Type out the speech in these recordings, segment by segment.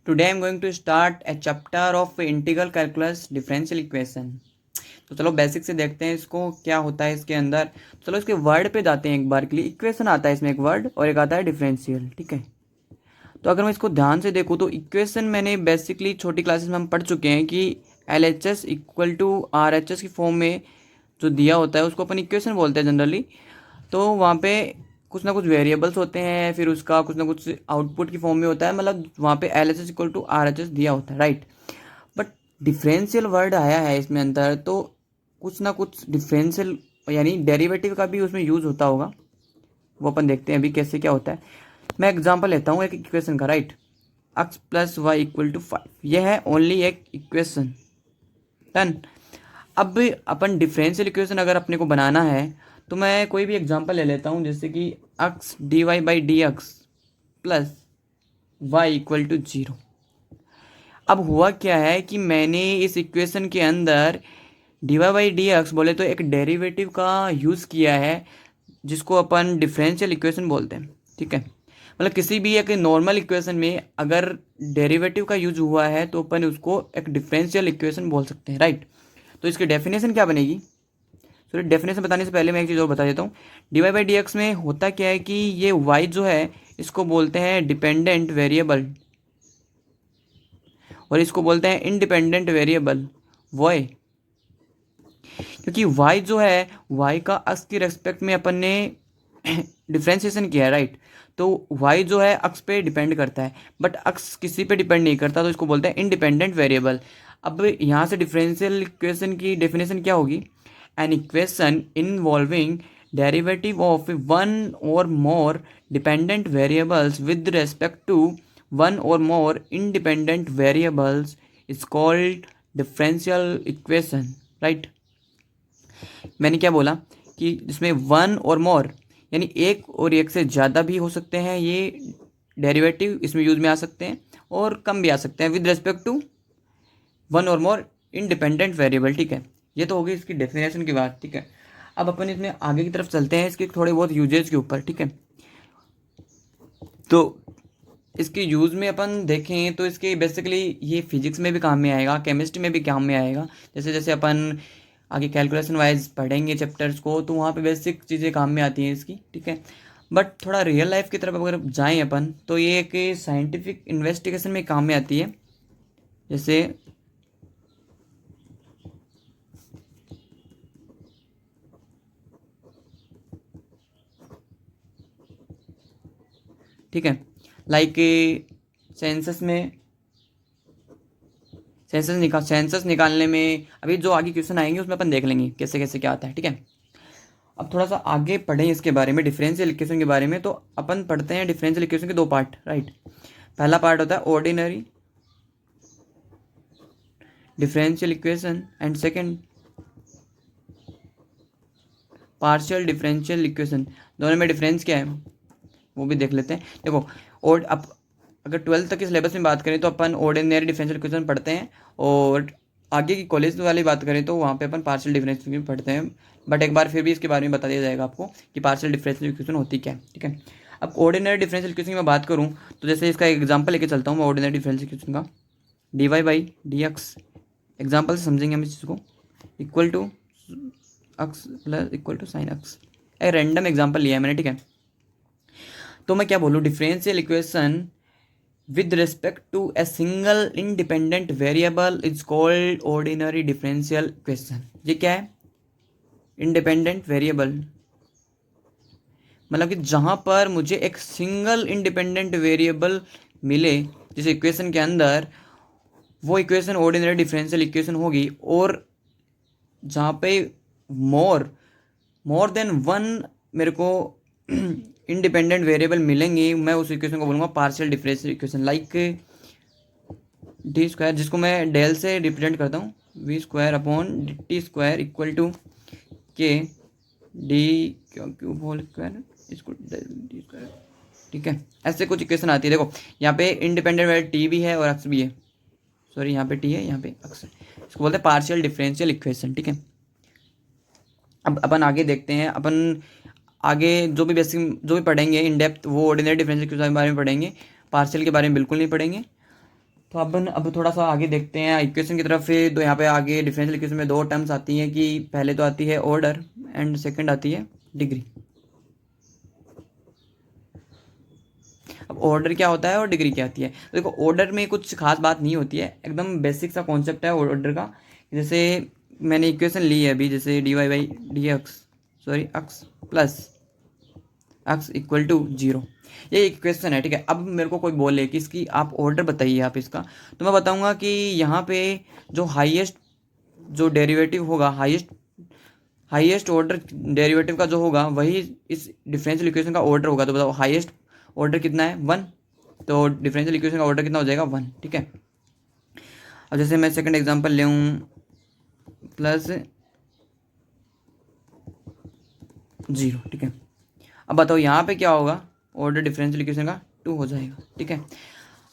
Today I am going to start a chapter of integral calculus differential equation। तो चलो basic से देखते हैं इसको क्या होता है इसके अंदर। चलो इसके वर्ड पे जाते हैं एक बार के लिए। इक्वेशन आता है इसमें एक वर्ड और एक आता है डिफरेंशियल, ठीक है। तो अगर मैं इसको ध्यान से देखूँ तो इक्वेशन मैंने बेसिकली छोटी क्लासेस में हम पढ़ चुके हैं कि LHS इक्वल टू RHS की फॉर्म में जो दिया होता है उसको अपन इक्वेशन बोलते हैं जनरली। तो वहाँ पे कुछ ना कुछ वेरिएबल्स होते हैं, फिर उसका कुछ ना कुछ आउटपुट की फॉर्म में होता है, मतलब वहाँ पे LHS इक्वल टू RHS दिया होता है, राइट। बट डिफरेंशियल वर्ड आया है इसमें अंदर, तो कुछ ना कुछ डिफरेंशियल यानी डेरिवेटिव का भी उसमें यूज़ होता होगा। वो अपन देखते हैं अभी कैसे क्या होता है। मैं एग्जांपल लेता हूँ एक इक्वेशन का, right. x plus y equal to 5, यह है ओनली एक इक्वेशन, डन। अब अपन डिफरेंशियल इक्वेशन अगर अपने को बनाना है तो मैं कोई भी एग्जांपल ले लेता हूँ, जैसे कि x dy by d x plus y equal to 0। अब हुआ क्या है कि मैंने इस इक्वेशन के अंदर dy बाई डी एक्स बोले तो एक डेरिवेटिव का यूज़ किया है जिसको अपन डिफरेंशियल इक्वेशन बोलते हैं, ठीक है। मतलब किसी भी एक नॉर्मल इक्वेशन में अगर डेरिवेटिव का यूज हुआ है तो अपन उसको एक डिफरेंशियल इक्वेशन बोल सकते हैं, राइट। तो इसकी डेफिनेशन क्या बनेगी? सॉरी, डेफिनेशन बताने से पहले मैं एक चीज़ और बता देता हूँ। D y by d x में होता क्या है कि ये वाई जो है इसको बोलते हैं डिपेंडेंट वेरिएबल और इसको बोलते हैं इंडिपेंडेंट वेरिएबल वाई, क्योंकि वाई जो है वाई का अक्स की रेस्पेक्ट में अपन ने डिफ्रेंसिएशन किया है, राइट। तो वाई जो है अक्स पे डिपेंड करता है, बट अक्स किसी पे डिपेंड नहीं करता, तो इसको बोलते हैं इंडिपेंडेंट वेरिएबल। अब यहाँ से डिफरेंशियल इक्वेशन की डेफिनेशन क्या होगी? An equation involving derivative of one or more dependent variables with respect to one or more independent variables is called differential equation, right. मैंने क्या बोला कि जिसमें वन और मोर यानी एक और एक से ज़्यादा भी हो सकते हैं, ये डेरिवेटिव इसमें यूज में आ सकते हैं और कम भी आ सकते हैं with respect to one or more independent variable, ठीक है। ये तो हो गई इसकी डेफिनेशन की बात, ठीक है। अब अपन इसमें आगे की तरफ चलते हैं इसके थोड़े बहुत यूजेज के ऊपर, ठीक है। तो इसके यूज़ में अपन देखें तो इसके बेसिकली ये फिजिक्स में भी काम में आएगा, केमिस्ट्री में भी काम में आएगा। जैसे जैसे अपन आगे कैलकुलेशन वाइज पढ़ेंगे चैप्टर्स को तो वहाँ पे बेसिक चीज़ें काम में आती हैं इसकी, ठीक है। बट थोड़ा रियल लाइफ की तरफ अगर जाएं अपन तो ये एक साइंटिफिक इन्वेस्टिगेशन में काम में आती है। जैसे ठीक है, लाइक सेंसस में सेंसस निकालने में अभी जो आगे क्वेश्चन आएंगे उसमें अपन देख लेंगे कैसे कैसे क्या आता है, ठीक है। अब थोड़ा सा आगे पढ़ें इसके बारे में, डिफरेंशियल इक्वेशन के बारे में। तो अपन पढ़ते हैं डिफरेंशियल इक्वेशन के दो पार्ट, राइट। पहला पार्ट होता है ordinary differential equation and second partial differential equation. दोनों में डिफरेंस क्या है वो भी देख लेते हैं। देखो, और अब अगर 12th तक के सिलेबस में बात करें तो अपन ऑर्डिनरी डिफरेंशियल इक्वेशन पढ़ते हैं, और आगे की कॉलेज वाली बात करें तो वहाँ पे अपन पार्शियल डिफरेंशियल इक्वेशन पढ़ते हैं। बट एक बार फिर भी इसके बारे में बता दिया जाएगा आपको कि पार्शियल डिफरेंशियल इक्वेशन होती क्या है, ठीक है। अब ऑर्डिनरी डिफरेंशियल इक्वेशन की मैं बात करूँ तो जैसे इसका एग्जाम्पल लेके चलता हूँ मैं ऑर्डिनरी डिफरेंशियल इक्वेशन का। D y by d x, example से समझेंगे हम इस चीज़ को, equal to x plus equal to sine x. एक रैंडम एग्जाम्पल लिया है मैंने, ठीक है। तो मैं क्या बोलूँ, differential equation with respect to a single independent variable is called ordinary differential equation। ये क्या है? इंडिपेंडेंट वेरिएबल, मतलब कि जहाँ पर मुझे एक सिंगल इंडिपेंडेंट वेरिएबल मिले जिस इक्वेशन के अंदर, वो इक्वेशन ऑर्डिनरी डिफरेंशियल इक्वेशन होगी। और जहाँ पे मोर देन वन मेरे को इंडिपेंडेंट वेरिएबल मिलेंगे, मैं उस इक्वेशन को बोलूँगा partial differential equation. Like d square, जिसको मैं डेल से रिप्रेजेंट करता हूँ, v square upon t square equal to k d cube whole square इसको डी स्क्वायर, ठीक है। ऐसे कुछ इक्वेशन आती है। देखो यहाँ पे इंडिपेंडेंट वेरिएबल टी भी है और एक्स भी है, सॉरी यहाँ पे टी है यहाँ पे एक्स है, इसको बोलते हैं पार्शियल डिफरेंशियल इक्वेशन, ठीक है। अब अपन आगे देखते हैं, अपन आगे जो भी बेसिक जो भी पढ़ेंगे इन डेप्थ वो ऑर्डिनरी डिफरेंशियल इक्वेशन के बारे में पढ़ेंगे, पार्शियल के बारे में बिल्कुल नहीं पढ़ेंगे। तो अब थोड़ा सा आगे देखते हैं इक्वेशन की तरफ। फिर तो यहाँ पे आगे डिफरेंशियल इक्वेशन में दो टर्म्स आती हैं कि पहले तो आती है ऑर्डर एंड सेकंड आती है डिग्री। अब ऑर्डर क्या होता है और डिग्री क्या आती है, तो देखो ऑर्डर में कुछ खास बात नहीं होती है, एकदम बेसिक सा कॉन्सेप्ट है ऑर्डर का। जैसे मैंने इक्वेशन ली है अभी, जैसे d y by d x sorry x plus x equal to 0, ये इक्वेशन है, ठीक है। अब मेरे को कोई बोले कि इसकी आप ऑर्डर बताइए आप इसका, तो मैं बताऊंगा कि यहाँ पे जो हाईएस्ट जो डेरिवेटिव होगा, हाईएस्ट ऑर्डर डेरिवेटिव का जो होगा वही इस डिफरेंशियल इक्वेशन का ऑर्डर होगा। तो बताओ हाईएस्ट ऑर्डर कितना है 1, तो डिफरेंशियल इक्वेशन का ऑर्डर कितना हो जाएगा 1, ठीक है। अब जैसे मैं सेकंड एग्जांपल ले प्लस 0, ठीक है। अब बताओ यहाँ पे क्या होगा, ऑर्डर डिफरेंशियल इक्वेशन का 2 हो जाएगा, ठीक है।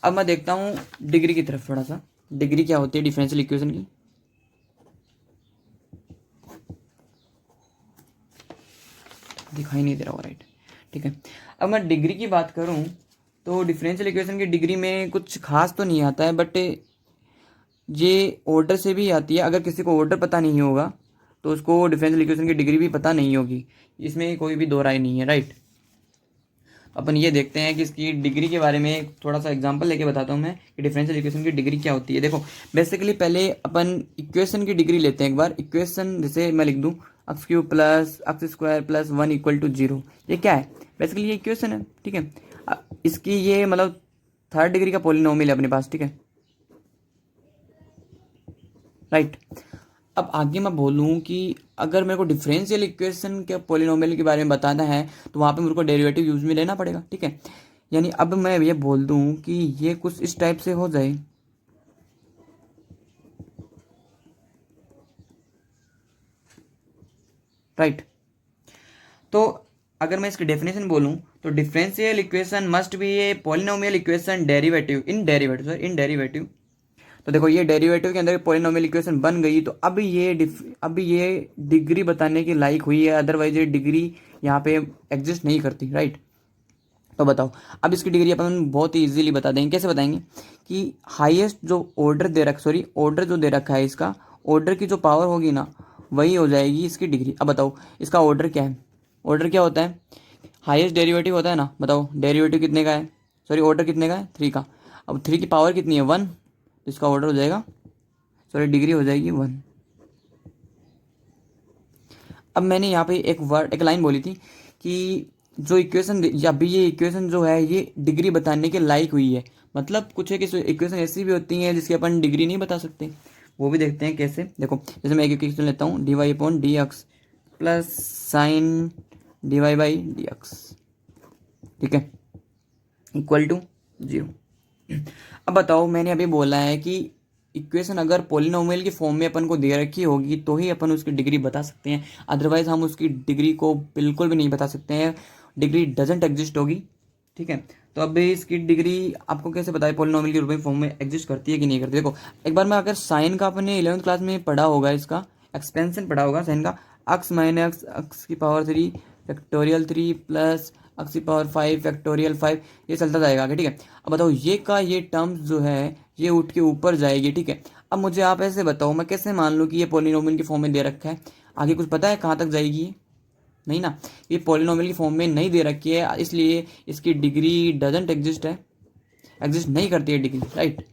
अब मैं देखता हूँ डिग्री की तरफ थोड़ा सा, डिग्री क्या होती है डिफरेंशियल इक्वेशन की। दिखाई नहीं दे रहा होगा, राइट, ठीक है। अब मैं डिग्री की बात करूँ तो डिफरेंशियल इक्वेशन की डिग्री में कुछ खास तो नहीं आता है, बट ये ऑर्डर से भी आती है। अगर किसी को ऑर्डर पता नहीं होगा तो उसको डिफरेंशियल इक्वेशन की डिग्री भी पता नहीं होगी, इसमें कोई भी दो राय नहीं है, राइट। अपन ये देखते हैं कि इसकी डिग्री के बारे में थोड़ा सा एग्जांपल लेके बताता हूँ मैं कि डिफरेंशियल इक्वेशन की डिग्री क्या होती है। देखो बेसिकली पहले अपन इक्वेशन की डिग्री लेते हैं एक बार। इक्वेशन जैसे मैं लिख दूँ x cube plus x square plus 1 equal to 0, ये क्या है, बेसिकली ये इक्वेशन है, ठीक है। इसकी ये मतलब थर्ड डिग्री का पॉलिनोमियल है अपने पास, ठीक है, राइट। अब आगे मैं बोलूँ कि अगर मेरे को डिफरेंशियल इक्वेशन के पॉलिनोमियल के बारे में बताना है तो वहाँ पे मेरे को डेरिवेटिव यूज में लेना पड़ेगा, ठीक है। यानी अब मैं ये बोल दूँ कि ये कुछ इस टाइप से हो जाए, राइट। तो अगर मैं इसकी डेफिनेशन बोलूँ तो differential equation must be a polynomial equation derivative in derivative. तो देखो ये डेरिवेटिव के अंदर पॉलिनोमियल इक्वेशन बन गई, तो अब ये डिग्री बताने के लायक हुई है, अदरवाइज ये डिग्री यहाँ पे एग्जिस्ट नहीं करती, राइट। तो बताओ अब इसकी डिग्री अपन बहुत ही इजीली बता देंगे। कैसे बताएंगे कि हाईएस्ट जो ऑर्डर जो दे रखा है, इसका ऑर्डर की जो पावर होगी ना वही हो जाएगी इसकी डिग्री। अब बताओ इसका ऑर्डर क्या है, ऑर्डर क्या होता है, हाईएस्ट डेरिवेटिव होता है ना। बताओ डेरिवेटिव कितने का है, ऑर्डर कितने का है 3 का। अब 3 की पावर कितनी है 1, तो इसका ऑर्डर हो जाएगा डिग्री हो जाएगी 1। अब मैंने यहाँ पे एक लाइन बोली थी कि जो इक्वेशन या भी ये इक्वेशन जो है ये डिग्री बताने के लायक हुई है। मतलब कुछ है कि इक्वेशन ऐसी भी होती हैं जिसकी अपन डिग्री नहीं बता सकते, वो भी देखते हैं कैसे। देखो जैसे मैं एक इक्वेशन लेता हूँ d y upon d x plus sine d y by d x, ठीक है, इक्वल टू 0। अब बताओ मैंने अभी बोला है कि इक्वेशन अगर पॉलिनोमियल की फॉर्म में अपन को दे रखी होगी तो ही अपन उसकी डिग्री बता सकते हैं, अदरवाइज हम उसकी डिग्री को बिल्कुल भी नहीं बता सकते हैं, डिग्री डजेंट एग्जिस्ट होगी, ठीक है। तो अब इसकी डिग्री आपको कैसे बताए पॉलिनोमियल के रूप में फॉर्म में एग्जिस्ट करती है कि नहीं करती। देखो एक बार मैं अगर साइन का अपने 11th क्लास में पढ़ा होगा, इसका एक्सपेंशन पढ़ा होगा साइन का, एक्स माइनस एक्स की पावर 3 फैक्टोरियल 3 प्लस एक्स की पावर 5 फैक्टोरियल 5, ये चलता जाएगा आगे, ठीक है। अब बताओ ये टर्म्स जो है ये उठ के ऊपर जाएगी, ठीक है। अब मुझे आप ऐसे बताओ मैं कैसे मान लूँ कि ये पॉलिनोमियल की फॉर्म में दे रखा है, आगे कुछ पता है कहाँ तक जाएगी ये, नहीं ना। ये पॉलिनोमियल की फॉर्म में नहीं दे रखी है, इसलिए इसकी डिग्री डजेंट एग्जिस्ट नहीं करती है डिग्री, राइट।